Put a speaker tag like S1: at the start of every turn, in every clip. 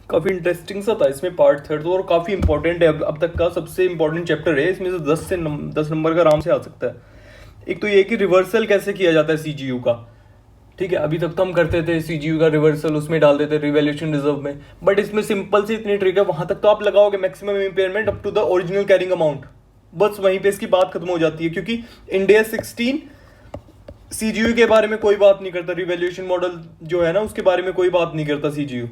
S1: काफ़ी इंटरेस्टिंग सा था इसमें पार्ट थर्ड, और काफ़ी इंपॉर्टेंट है, अब तक का सबसे इंपॉर्टेंट चैप्टर है इसमें से। 10 नंबर का आराम से आ सकता है। एक तो ये कि रिवर्सल कैसे किया जाता है सीजीयू का। ठीक है, अभी तक तो हम करते थे सीजीयू का रिवर्सल, उसमें डाल देते रिवैल्यूएशन रिजर्व में, बट इसमें सिंपल सी इतनी ट्रिक है, वहां तक तो आप लगाओगे maximum impairment up to the original carrying amount, बस वहीं पे इसकी बात खत्म हो जाती है। क्योंकि इंडिया 16 सीजीयू के बारे में कोई बात नहीं करता, रिवैल्यूएशन मॉडल जो है ना उसके बारे में कोई बात नहीं करता सीजीयू,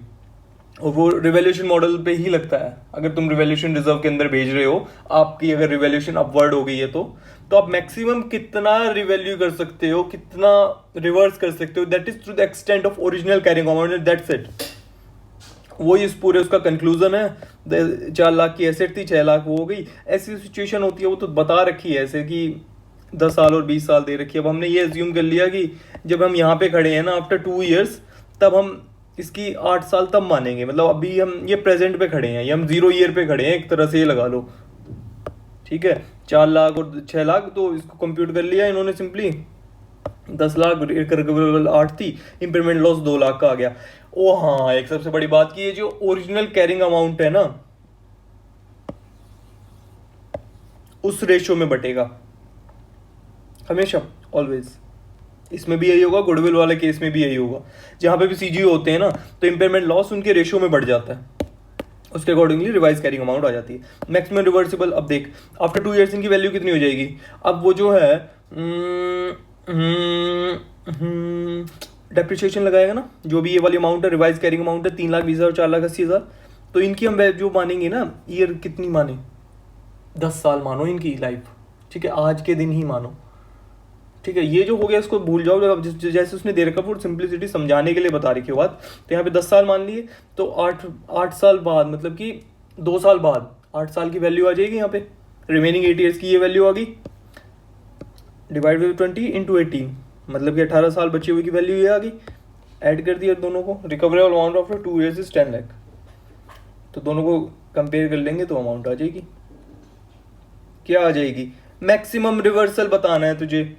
S1: और वो रिवैल्यूएशन मॉडल पे ही लगता है। अगर तुम रिवैल्यूएशन रिजर्व के अंदर भेज रहे हो, आपकी अगर रिवैल्यूएशन अपवर्ड हो गई है तो आप मैक्सिमम कितना रिवैल्यू कर सकते हो, कितना रिवर्स कर सकते हो, that is to the extent of original carrying amount, that's it. वही इस पूरे उसका कंक्लूजन है। 4 लाख की एसेट थी, 6 लाख वो हो गई। ऐसी सिचुएशन होती है, वो तो बता रखी है ऐसे कि 10 साल और 20 साल दे रखी है। अब हमने ये एज्यूम कर लिया कि जब हम यहाँ पे खड़े हैं ना आफ्टर 2 ईयर्स, तब हम इसकी 8 साल तब मानेंगे। मतलब अभी हम ये प्रेजेंट पे खड़े हैं, ये हम 0 ईयर पे खड़े हैं, एक तरह से ये लगा लो। ठीक है, 4 लाख और 6 लाख, तो इसको कंप्यूट कर लिया इन्होंने सिंपली। 10 लाख रिकवरेबल 8 थी, इम्पेयरमेंट लॉस 2 लाख का आ गया। ओ हाँ, एक सबसे बड़ी बात की ये जो ओरिजिनल कैरिंग अमाउंट है ना, उस रेशियो में बटेगा हमेशा, ऑलवेज। इसमें भी यही होगा, गुडविल वाले केस में भी यही होगा। जहां पे भी सीजीयू होते हैं ना, तो इम्पेयरमेंट लॉस उनके रेशियो में बढ़ जाता है, उसके अकॉर्डिंगली रिवाइज कैरिंग अमाउंट आ जाती है। मैक्सिमम रिवर्सिबल, अब देख आफ्टर 2 ईयर्स इनकी वैल्यू कितनी हो जाएगी। अब वो जो है डेप्रिसिएशन लगाएगा ना, जो भी ये वाली अमाउंट है, रिवाइज कैरिंग अमाउंट है 3,20,000 4,80,000, तो इनकी हम वैल्यू मानेंगे ना, ईयर कितनी माने, 10 साल मानो इनकी लाइफ। ठीक है, आज के दिन ही मानो। ठीक है, ये जो हो गया इसको भूल जाओ। जब जैसे उसने दे रखा, वो सिंप्लिसिटी समझाने के लिए बता रखी है बात। तो यहाँ पे 10 साल मान लिए, तो 8 साल बाद, मतलब कि 2 साल बाद 8 साल की वैल्यू आ जाएगी यहाँ पे। रिमेनिंग 8 ईयर्स की ये वैल्यू आ गई, डिवाइड बाई 20 इंटू 18, मतलब कि 18 साल बचे हुए की वैल्यू ये आ गई। ऐड कर दिया दोनों को, recoverable amount after 2 years is 10 lakh. तो दोनों को कंपेयर कर लेंगे तो अमाउंट आ जाएगी, क्या आ जाएगी, मैक्सिमम रिवर्सल बताना है तुझे।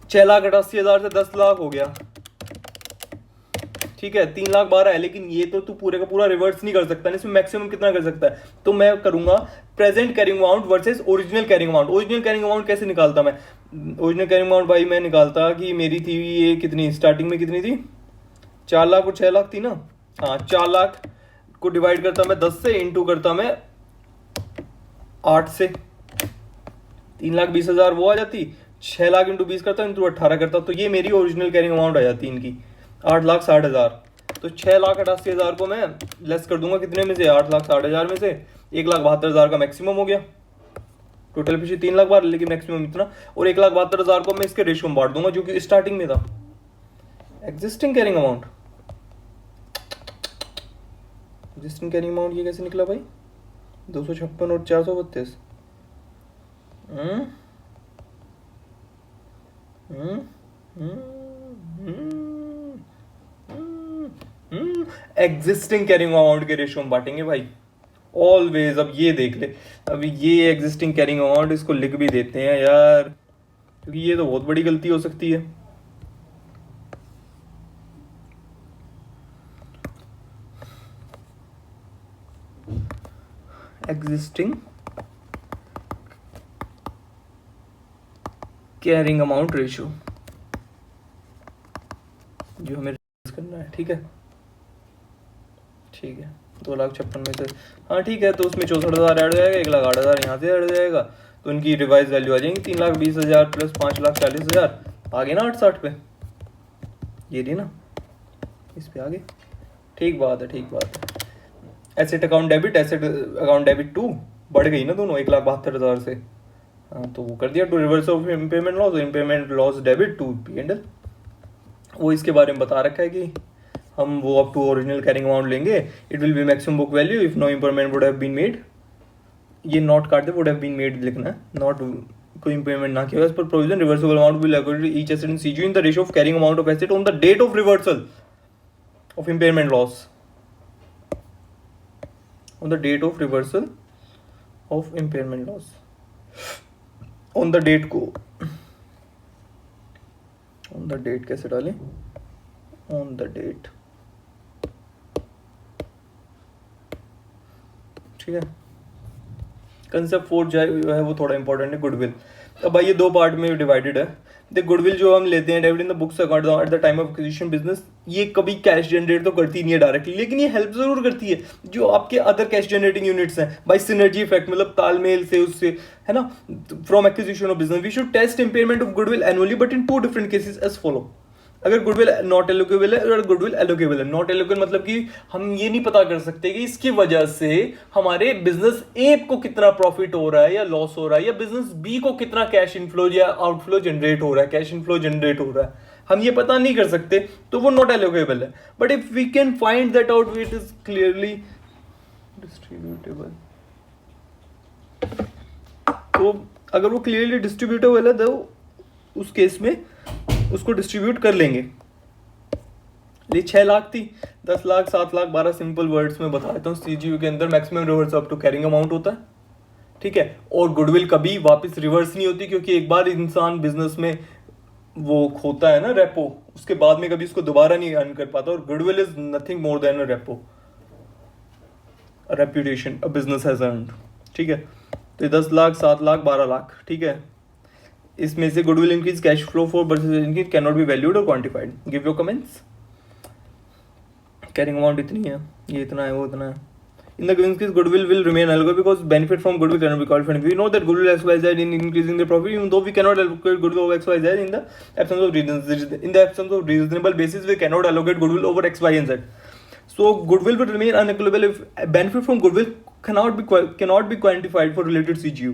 S1: 6,88,000 से 10 लाख हो गया। ठीक है, 3,12,000 है, लेकिन ये तो तू पूरे का पूरा रिवर्स नहीं कर सकता, इसमें मैक्सिमम कितना कर सकता है। तो मैं करूंगा present carrying amount versus original carrying amount. Original carrying amount कैसे निकालता मैं, ओरिजिनल कैरिंग अमाउंट भाई मैं निकालता कि मेरी थी ये कितनी, स्टार्टिंग में कितनी थी, 4 लाख और 6 लाख थी ना। हाँ, 4 लाख को डिवाइड करता मैं 10 से, इंटू करता मैं 8 से, 3,20,000 वो आ जाती। 6 लाख इंटू 20 करता, इंटू 18 करता, तो ये मेरी ओरिजिनल कैरिंग अमाउंट आ जाती इनकी 8,60,000। तो 6,88,000 को मैं लेस कर दूंगा कितने में से, 8,60,000 में से। 1,72,000 का मैक्सिमम हो गया। टोटल पीछे 3 लाख 12, लेकिन मैक्सिमम इतना। और 1,72,000 को मैं इसके रेशियो में बांट दूंगा जो कि स्टार्टिंग में था, existing carrying amount. Existing carrying amount ये कैसे निकला भाई, 256 और 432। एग्जिस्टिंग कैरिंग अमाउंट के रेशियो में बांटेंगे भाई, ऑलवेज। अब ये देख ले, अभी ये एग्जिस्टिंग कैरिंग अमाउंट, इसको लिख भी देते हैं यार, क्योंकि ये तो बहुत बड़ी गलती हो सकती है। एग्जिस्टिंग कैरिंग अमाउंट रेशियो जो हमें करना है। ठीक है, ठीक है, 2,56,000 में से, हाँ ठीक है, तो उसमें 64,000 ऐड हो जाएगा, 1,08,000 यहाँ से ऐड हो जाएगा, तो इनकी रिवाइज वैल्यू आ जाएंगी 3,20,000 प्लस 5,40,000, आ गए ना 860 पे, ये रही ना, इस पे आ गए। ठीक बात है, ठीक बात है। Asset account debit, asset account debit 2 बढ़ गई ना दोनों 1,72,000 से। हाँ, तो वो कर दिया to reverse of impairment loss, impairment loss debit to P&L। वो इसके बारे में बता रखा है कि हम वो up to original carrying amount लेंगे, it will be maximum book value if no impairment would have been made. ये नॉट काट दे, वुड हैव बीन मेड लिखना है, नॉट कोई इम्पेयरमेंट ना किया, एज पर provision reversible amount will according each asset in CGU in the ratio of carrying amount of asset on the date of reversal of impairment loss, on the date of reversal of impairment loss, on the date को, on the date कैसे डालें, on the date ठीक है। Concept 4 जो है वो थोड़ा important है, गुडविल। अब भाई ये दो पार्ट में डिवाइडेड है। द गुडविल जो हम लेते हैं debit in the books account at the time of acquisition business, ये कभी कैश जनरेट तो करती नहीं है डायरेक्टली, लेकिन ये हेल्प जरूर करती है जो आपके अदर कैश जनरेटिंग यूनिट्स हैं बाय सिनर्जी इफेक्ट, मतलब तालमेल से उससे, है ना। From acquisition of business we should test impairment of goodwill annually but in 2 different cases as follow. अगर गुडविल नॉट एलोकेबल है और गुडविल एलोकेबल है। नॉट एलोकेबल मतलब कि हम ये नहीं पता कर सकते कि इसकी वजह से हमारे बिजनेस ए को कितना प्रॉफिट हो रहा है या लॉस हो रहा है, या बिजनेस बी को कितना कैश इनफ्लो या आउटफ्लो जनरेट हो रहा है, कैश इनफ्लो जनरेट हो रहा है, हम ये पता नहीं कर सकते, तो वो नॉट एलोकेबल है। But if we can find that out, it is clearly distributable. तो अगर वो क्लियरली डिस्ट्रीब्यूटेबल है तो उस केस में उसको डिस्ट्रीब्यूट कर लेंगे। ये 6 लाख थी, 10 लाख, 7 लाख, 12 सिंपल वर्ड्स में बता देता हूँ। सीजीयू के अंदर maximum reverse up to carrying amount होता है, ठीक है। और गुडविल कभी वापस रिवर्स नहीं होती, क्योंकि एक बार इंसान बिजनेस में वो खोता है ना रेपो, उसके बाद में कभी उसको दोबारा नहीं अर्न कर पाता। और goodwill is nothing more than a repo, reputation a business has earned, ठीक है। तो 10 लाख, 7 लाख, 12 लाख, ठीक है। इसमें से goodwill increase cash flow for versus increase can not be valued और quantified. Give your comments. Carrying amount इतनी है, ये इतना है, वो इतना है। In the given case goodwill will remain allocable because benefit from goodwill can not be qualified. We know that goodwill XYZ in increasing the profit even though we can not allocate goodwill over XYZ in the absence of reasons. In the absence of reasonable basis we can not allocate goodwill over X, Y and Z. So goodwill will remain unequivocal if benefit from goodwill cannot be quantified for related CGU.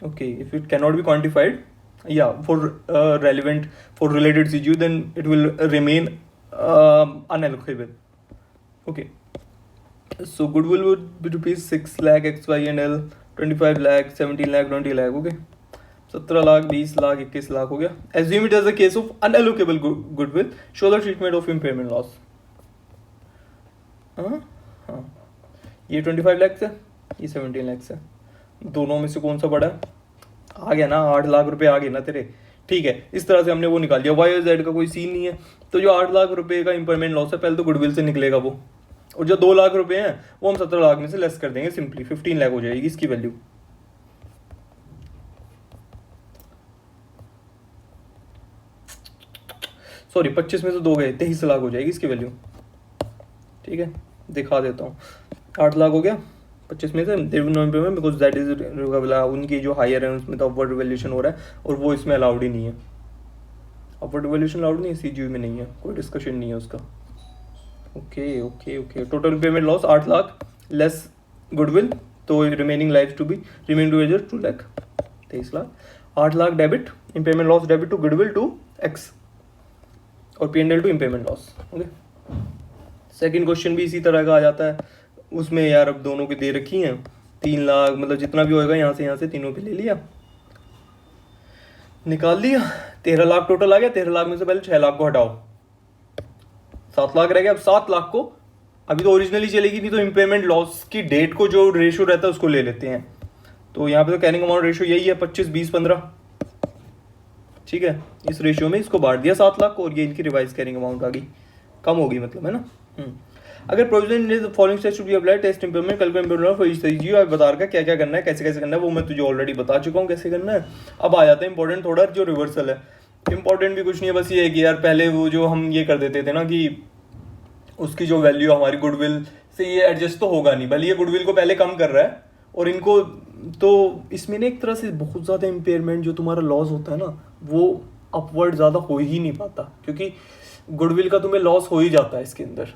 S1: Okay, if it cannot be quantified, yeah, for relevant for related CGU, then it will remain unallocable. Okay, so goodwill would be rupees 6 lakh X, Y and L, 25 lakh, 17 lakh, 20 lakh. Okay, 17 lakh, 20 lakh, 21 lakh हो गया. Assume it as a case of unallocable goodwill. Show the treatment of impairment loss. हाँ, ये 25 लाख से, ये 17 लाख से, दोनों में से कौन सा बड़ा है? आ गया ना, 8 लाख रुपए आ गए ना तेरे, ठीक है। इस तरह से हमने वो निकाल दिया। वाई और जेड का कोई सीन नहीं है, तो जो 8 लाख रुपए का इम्पेयरमेंट लॉस है पहले तो गुडविल से निकलेगा वो, और जो 2 लाख रुपए हैं वो हम 17 लाख में से लेस कर देंगे, सिंपली 15 लाख हो जाएगी इसकी वैल्यू। सॉरी, 25 में से 2 गए, 23 लाख हो जाएगी इसकी वैल्यू, ठीक है। दिखा देता हूँ, 8 लाख हो गया 25 में से, बिकॉज दैट इज उनकी जो हायर है उसमें तो अपवर्ड रिवैल्यूएशन हो रहा है, और वो इसमें अलाउड ही नहीं है। अपवर्ड रिवैल्यूएशन अलाउड नहीं है, सीजीयू में नहीं है, कोई डिस्कशन नहीं है उसका। Okay okay okay, total payment loss 8 lakh less goodwill, तो remaining life to be remain to wager 2 lakh, 23 lakh. 8 lakh debit, impairment loss debit to goodwill to X, और P&L to impairment loss. Okay, second question भी इसी तरह का आ जाता है। उसमें यार अब दोनों की दे रखी हैं 3 लाख, मतलब जितना भी होएगा यहाँ से तीनों के ले लिया, निकाल लिया, 13 लाख टोटल आ गया। 13 लाख में से पहले 6 लाख को हटाओ, 7 लाख रह गया। अब 7 लाख को अभी तो ओरिजिनली चलेगी नहीं, तो इम्पेयरमेंट लॉस की डेट को जो रेशियो रहता है उसको ले लेते हैं। तो यहाँ पे तो कैरिंग अमाउंट रेशियो यही है 25, 20, 15, ठीक है। इस रेशियो में इसको बांट दिया 7 लाख को, और ये इनकी रिवाइज कैरिंग अमाउंट आ गई, कम होगी मतलब, है ना। अगर provision following steps should be applied, test improvement, calculate improvement for each CGU. आप बता रखा क्या क्या करना है, कैसे कैसे करना है, वो मैं तुझे ऑलरेडी बता चुका हूँ कैसे करना है। अब आ जाता है इंपॉर्टेंट थोड़ा, जो रिवर्सल है। इंपॉर्टेंट भी कुछ नहीं है, बस ये है कि यार पहले वो जो हम ये कर देते थे ना कि उसकी जो वैल्यू हमारी गुडविल से ये एडजस्ट तो होगा नहीं, भले ये गुडविल को पहले कम कर रहा है, और इनको तो इसमें ना एक तरह से बहुत ज़्यादा इम्पेयरमेंट जो तुम्हारा लॉस होता है ना, वो अपवर्ड ज़्यादा हो ही नहीं पाता, क्योंकि गुडविल का तुम्हें लॉस हो ही जाता है इसके अंदर,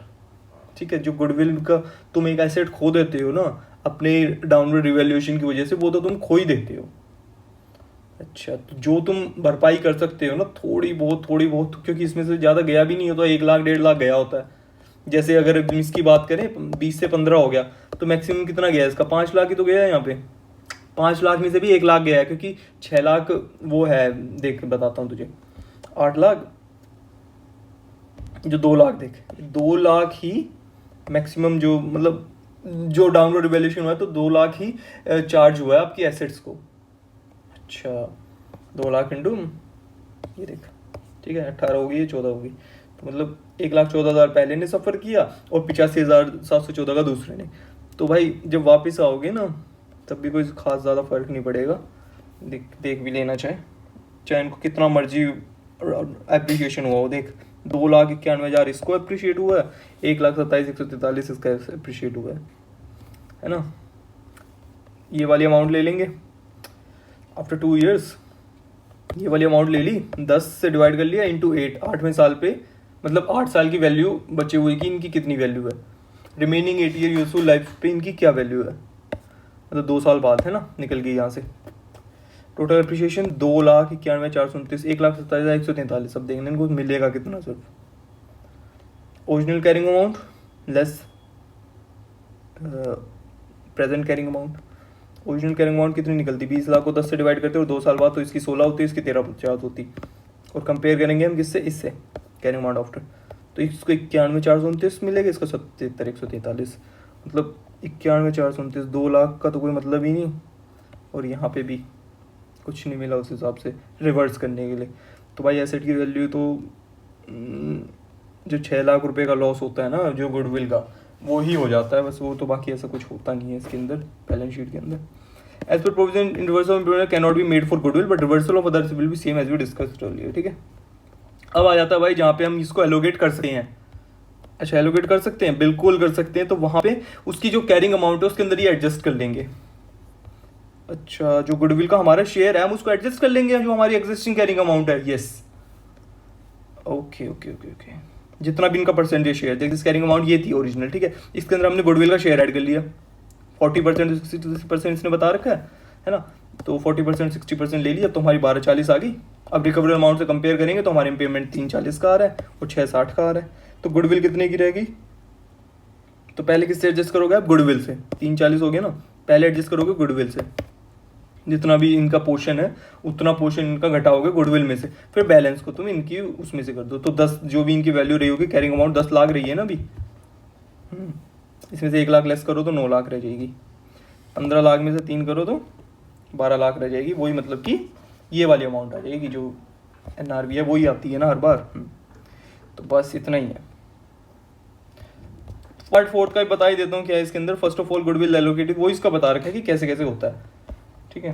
S1: ठीक है। जो गुडविल का तुम एक एसेट खो देते हो ना अपने डाउनवर्ड रिवैल्यूएशन की वजह से, वो तो तुम खो ही देते हो। अच्छा, तो जो तुम भरपाई कर सकते हो ना थोड़ी बहुत, क्योंकि इसमें से ज़्यादा गया भी नहीं होता, 1 लाख 1.5 लाख गया होता है। जैसे अगर इसकी बात करें 20 से 15 हो गया, तो मैक्सिमम कितना गया इसका, 5 लाख ही तो गया है यहाँ पे। 5 लाख में से भी 1 लाख गया है, क्योंकि 6 लाख वो है, देख बताता हूँ तुझे, 8 लाख जो 2 लाख, देख 2 लाख ही मैक्सिमम जो, मतलब जो डाउनवर्ड रिवैल्यूएशन हुआ है, तो 2 लाख ही चार्ज हुआ है आपकी एसेट्स को। अच्छा, 2 लाख इंटू ये देख, ठीक है, 18 होगी, 14 होगी, तो मतलब 1,14,000 पहले ने सफ़र किया और 85,714 का दूसरे ने, तो भाई जब वापस आओगे ना तब भी कोई खास ज़्यादा फर्क नहीं पड़ेगा, देख भी लेना चाहे इनको कितना मर्जी एप्रिशिएशन हुआ हो। देख 2,91,000 इसको अप्रिशिएट हुआ है, 1,27,143 इसका अप्रिशिएट हुआ है ना। ये वाली अमाउंट ले लेंगे आफ्टर 2 years, ये वाली अमाउंट ले ली, 10 से डिवाइड कर लिया इंटू 8, 8वें साल पे मतलब 8 साल की वैल्यू बचे हुए की इनकी कितनी वैल्यू है, रिमेनिंग 8 year यूजफुल लाइफ पे इनकी क्या वैल्यू है, मतलब 2 साल बाद है ना, निकल गई यहाँ से। Total appreciation 2,91,429, 1,27,143। अब देखने इनको मिलेगा कितना सिर्फ। Original carrying amount less present carrying amount. Original carrying amount कितनी निकलती, 20 लाख को 10 से डिवाइड करते और 2 साल बाद तो इसकी 16 होती, इसकी 13,50 होती। और कंपेयर करेंगे हम किससे, इससे कैरिंग अमाउंट आफ्टर, तो इसको 91,429 मिलेगा, इसका 77,143। मतलब 91,429, 2 लाख का तो कोई मतलब ही नहीं, और यहाँ पे भी कुछ नहीं मिला उस हिसाब से रिवर्स करने के लिए। तो भाई एसेट की वैल्यू तो जो 6 लाख रुपए का लॉस होता है ना जो गुडविल का, वो ही हो जाता है बस, वो तो बाकी ऐसा कुछ होता नहीं है इसके अंदर बैलेंस शीट के अंदर। एज पर provision reversal of improvement can not be made for goodwill but reversal of others will be same as we discussed earlier. ठीक है, अब आ जाता है भाई जहाँ पे हम इसको एलोकेट कर सकते हैं। अच्छा एलोकेट कर सकते हैं, बिल्कुल कर सकते हैं। तो वहाँ पे उसकी जो कैरिंग अमाउंट है उसके अंदर ये एडजस्ट कर लेंगे। अच्छा जो गुडविल का हमारा शेयर है हम उसको एडजस्ट कर लेंगे जो हमारी एग्जिस्टिंग कैरिंग अमाउंट है। Yes okay okay okay okay, जितना भी इनका परसेंटेज शेयर, जैसे कैरिंग अमाउंट ये थी ओरिजिनल, ठीक है, इसके अंदर हमने गुडविल का शेयर ऐड कर लिया। 40% 60% इसने बता रखा है ना, तो 40% 60% ले लिया तो हमारी 12,40 आ गई। अब रिकवरेबल अमाउंट से कंपेयर करेंगे तो हमारी पेमेंट 3,40 का आ रहा है और 6,60 का आ रहा है। तो गुडविल कितने की रहेगी, तो पहले किससे एडजस्ट करोगे आप, गुडविल से। 3,40 हो गया ना, पहले एडजस्ट करोगे गुडविल से, जितना भी इनका पोर्शन है उतना पोर्शन इनका घटाओगे गुडविल में से, फिर बैलेंस को तुम इनकी उसमें से कर दो। तो 10 जो भी इनकी वैल्यू रही होगी, कैरिंग अमाउंट 10 लाख रही है ना अभी, इसमें से 1 लाख लेस करो तो 9 लाख रह जाएगी, 15 लाख में से 3 करो तो 12 लाख रह जाएगी। वही मतलब कि ये वाली अमाउंट आ जाएगी जो NRV है, वही आती है ना हर बार। तो बस इतना ही है। पार्ट 4 का बता ही देता हूँ क्या है इसके अंदर। First of all goodwill allocated, वो इसका बता रखा है कि कैसे कैसे होता है। ठीक है।